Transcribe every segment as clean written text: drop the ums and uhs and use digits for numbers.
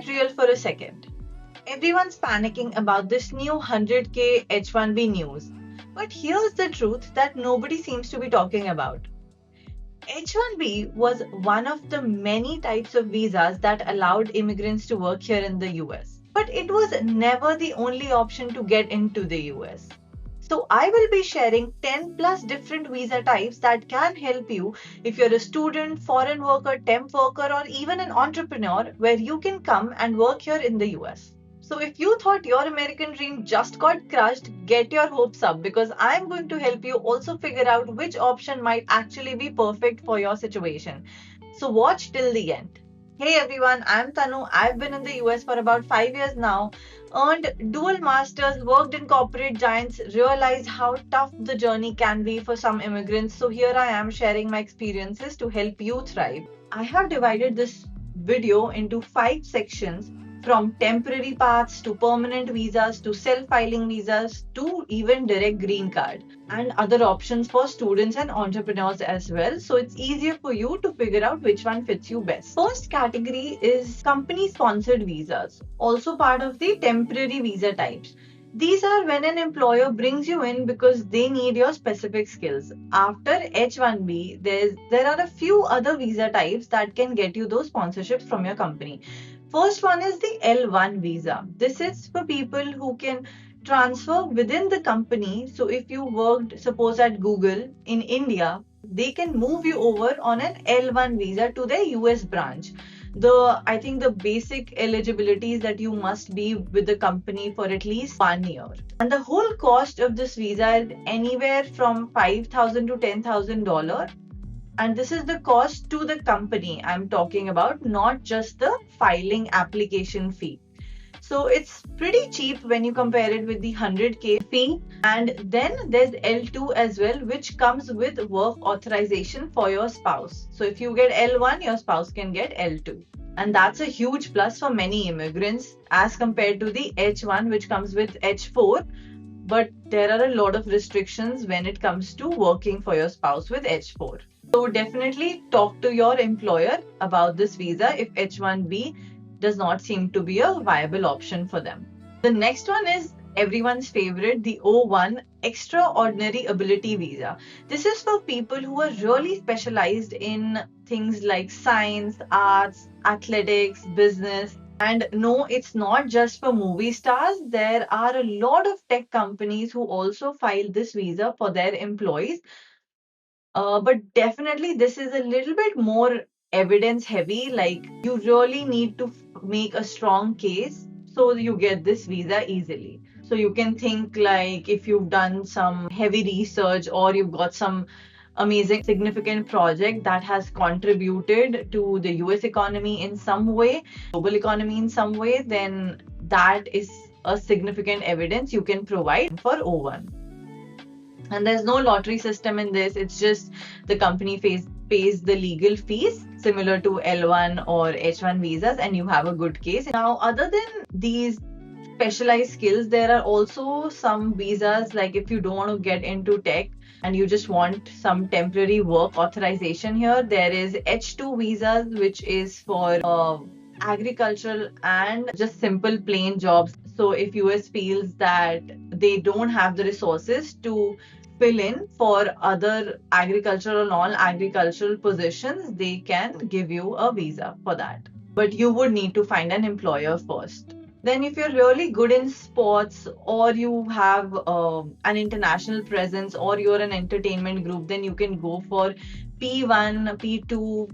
real for a second. Everyone's panicking about this new 100K H-1B news. But here's the truth that nobody seems to be talking about. H-1B was one of the many types of visas that allowed immigrants to work here in the US. But it was never the only option to get into the US. So I will be sharing 10 plus different visa types that can help you if you're a student, foreign worker, temp worker, or even an entrepreneur where you can come and work here in the US. So if you thought your American dream just got crushed, get your hopes up because I'm going to help you also figure out which option might actually be perfect for your situation. So watch till the end. Hey everyone, I'm Tanu. I've been in the US for about 5 years now, earned dual masters, worked in corporate giants, realized how tough the journey can be for some immigrants. So here I am sharing my experiences to help you thrive. I have divided this video into 5 sections, from temporary paths to permanent visas to self-filing visas to even direct green card, and other options for students and entrepreneurs as well. So it's easier for you to figure out which one fits you best. First category is company sponsored visas, also part of the temporary visa types. These are when an employer brings you in because they need your specific skills. After H-1B, there are a few other visa types that can get you those sponsorships from your company. First one is the L1 visa. This is for people who can transfer within the company. So if you worked, suppose at Google in India, they can move you over on an L1 visa to their US branch. I think the basic eligibility is that you must be with the company for at least 1 year. And the whole cost of this visa is anywhere from $5,000 to $10,000. And this is the cost to the company I'm talking about, not just the filing application fee. So it's pretty cheap when you compare it with the 100K fee. And then there's L2 as well, which comes with work authorization for your spouse. So if you get L1, your spouse can get L2. And that's a huge plus for many immigrants as compared to the H1, which comes with H4. But there are a lot of restrictions when it comes to working for your spouse with H4. So definitely talk to your employer about this visa if H-1B does not seem to be a viable option for them. The next one is everyone's favorite, the O1 Extraordinary Ability Visa. This is for people who are really specialized in things like science, arts, athletics, business. And no, it's not just for movie stars. There are a lot of tech companies who also file this visa for their employees. But definitely, this is a little bit more evidence heavy. Like, you really need to make a strong case so you get this visa easily. So you can think like if you've done some heavy research or you've got some amazing significant project that has contributed to the US economy in some way, global economy in some way, then that is a significant evidence you can provide for O1. And there's no lottery system in this. It's just the company pays the legal fees similar to L1 or H1 visas, and you have a good case. Now, other than these specialized skills, there are also some visas, like if you don't want to get into tech and you just want some temporary work authorization here, there is H2 visas, which is for agricultural and just simple plain jobs. So if US feels that they don't have the resources to fill in for other agricultural or non-agricultural positions, they can give you a visa for that. But you would need to find an employer first. Then if you're really good in sports or you have an international presence or you're an entertainment group, then you can go for P1, P2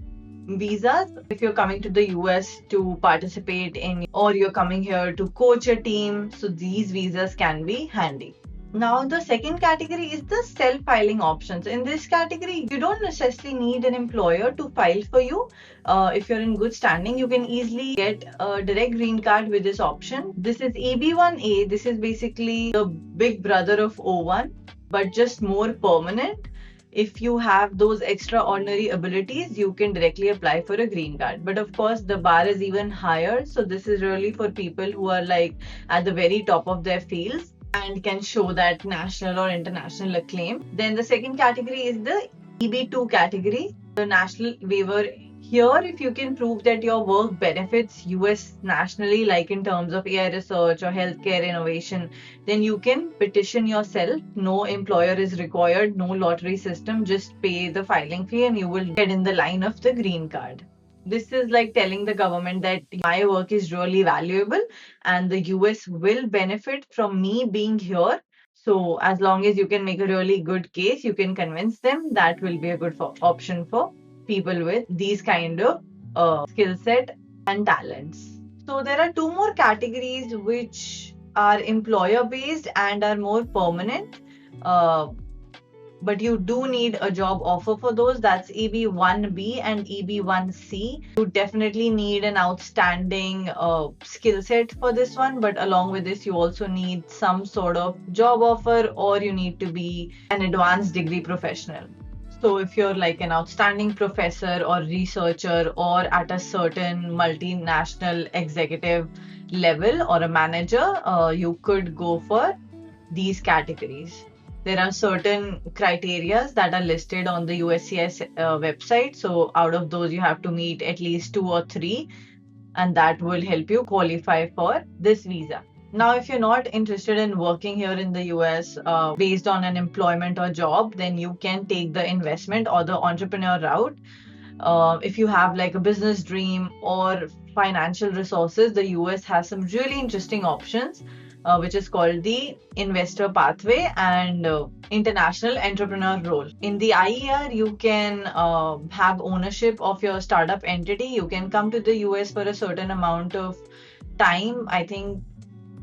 visas if you're coming to the US to participate in, or you're coming here to coach a team. So these visas can be handy. Now, the second category is the self-filing options. In this category, you don't necessarily need an employer to file for you. If you're in good standing, you can easily get a direct green card with this option. This is EB1A. This is basically the big brother of O1, but just more permanent. If you have those extraordinary abilities, you can directly apply for a green card. But of course, the bar is even higher. So this is really for people who are like at the very top of their fields and can show that national or international acclaim. Then the second category is the EB2 category. The national waiver Here, if you can prove that your work benefits US nationally, like in terms of AI research or healthcare innovation, then you can petition yourself. No employer is required, no lottery system, just pay the filing fee and you will get in the line of the green card. This is like telling the government that my work is really valuable and the US will benefit from me being here. So, as long as you can make a really good case, you can convince them that will be a good option for people with these kind of skill set and talents. So there are two more categories which are employer based and are more permanent. Uh, but you do need a job offer for those. That's EB1B and EB1C. You definitely need an outstanding skill set for this one, but along with this, you also need some sort of job offer or you need to be an advanced degree professional. So, if you're like an outstanding professor or researcher or at a certain multinational executive level or a manager, you could go for these categories. There are certain criterias that are listed on the USCIS website. So, out of those, you have to meet at least two or three, and that will help you qualify for this visa. Now, if you're not interested in working here in the US based on an employment or job, then you can take the investment or the entrepreneur route. If you have like a business dream or financial resources, the US has some really interesting options, which is called the investor pathway and international entrepreneur role. In the IER, you can have ownership of your startup entity. You can come to the US for a certain amount of time. I think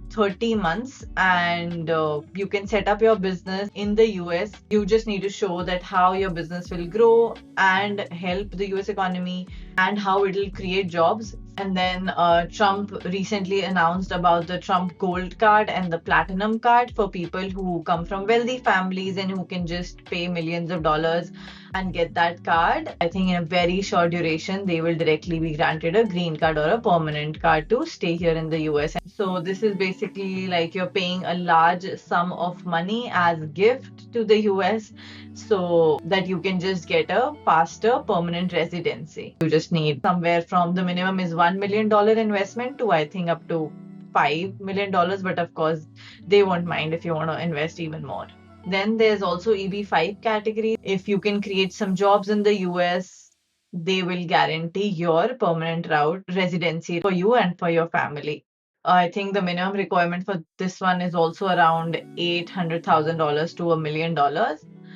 30 months, and you can set up your business in the US. You just need to show that how your business will grow and help the US economy and how it will create jobs. And then Trump recently announced about the Trump Gold Card and the Platinum Card for people who come from wealthy families and who can just pay millions of dollars and get that card. I think in a very short duration, they will directly be granted a green card or a permanent card to stay here in the US. So this is basically like you're paying a large sum of money as gift to the US so that you can just get a faster permanent residency. You just need somewhere from the minimum is $1 million investment to I think up to $5 million, but of course they won't mind if you want to invest even more. Then there's also EB5 category. If you can create some jobs in the US, they will guarantee your permanent route residency for you and for your family. I think the minimum requirement for this one is also around $800,000 to $1 million.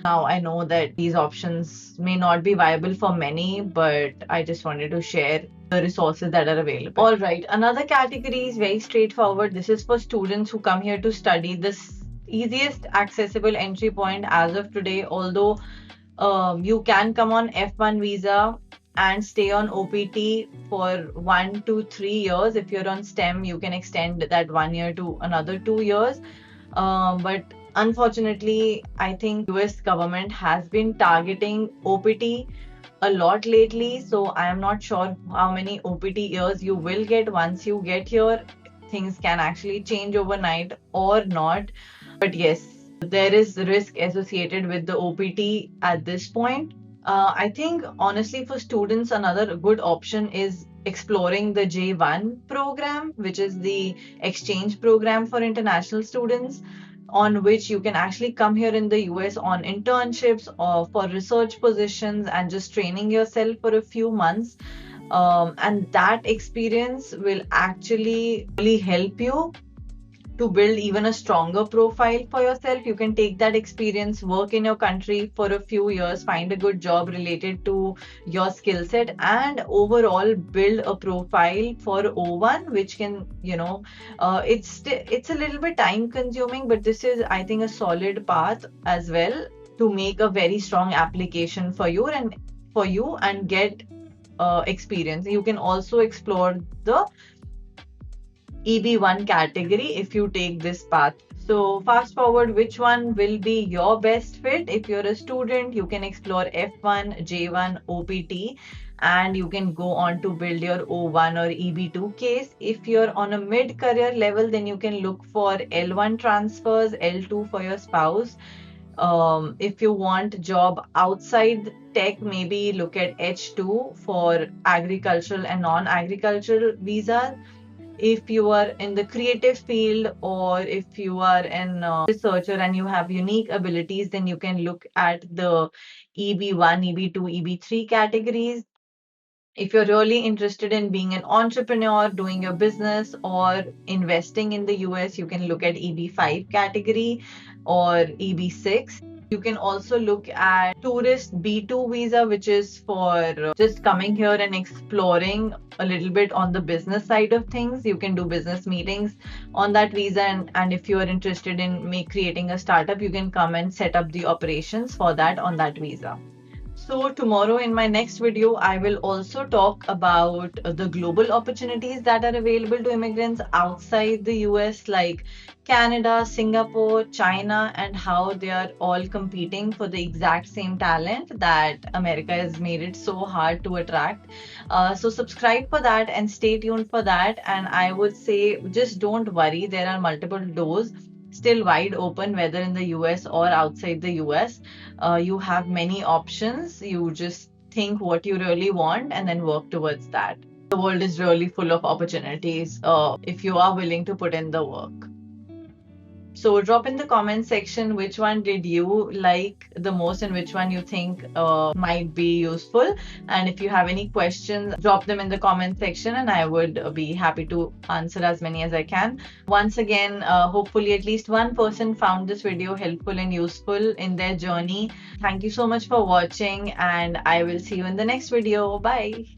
Now, I know that these options may not be viable for many, but I just wanted to share the resources that are available. All right, another category is very straightforward. This is for students who come here to study. This easiest accessible entry point as of today, although you can come on F1 visa and stay on OPT for 1 to 3 years. If you're on STEM, you can extend that 1 year to another 2 years. But unfortunately, I think US government has been targeting OPT a lot lately. So I am not sure how many OPT years you will get once you get here. Things can actually change overnight or not. But yes, there is risk associated with the OPT at this point. I think honestly, for students, another good option is exploring the J1 program, which is the exchange program for international students, on which you can actually come here in the US on internships or for research positions and just training yourself for a few months. And that experience will actually really help you to build even a stronger profile for yourself. You can take that experience, work in your country for a few years, find a good job related to your skill set, and overall build a profile for O1, which can, it's a little bit time consuming, but this is, I think, a solid path as well to make a very strong application for you and get experience. You can also explore the EB1 category if you take this path. So fast forward, which one will be your best fit? If you're a student, you can explore F1, J1, OPT, and you can go on to build your O1 or EB2 case. If you're on a mid-career level, then you can look for L1 transfers, L2 for your spouse, If you want job outside tech, maybe look at H2 for agricultural and non-agricultural visas. If you are in the creative field, or if you are an researcher and you have unique abilities, then you can look at the EB1, EB2, EB3 categories. If you're really interested in being an entrepreneur, doing your business, or investing in the US, you can look at EB5 category or EB6. You can also look at tourist B2 visa, which is for just coming here and exploring a little bit on the business side of things. You can do business meetings on that visa, and if you are interested in creating a startup, you can come and set up the operations for that on that visa. So, tomorrow in my next video, I will also talk about the global opportunities that are available to immigrants outside the US, like Canada, Singapore, China, and how they are all competing for the exact same talent that America has made it so hard to attract. So, subscribe for that and stay tuned for that. And I would say just don't worry, there are multiple doors still wide open, whether in the US or outside the US. You have many options. You just think what you really want and then work towards that. The world is really full of opportunities if you are willing to put in the work. So drop in the comment section which one did you like the most and which one you think might be useful. And if you have any questions, drop them in the comment section and I would be happy to answer as many as I can. Once again, hopefully at least one person found this video helpful and useful in their journey. Thank you so much for watching and I will see you in the next video. Bye.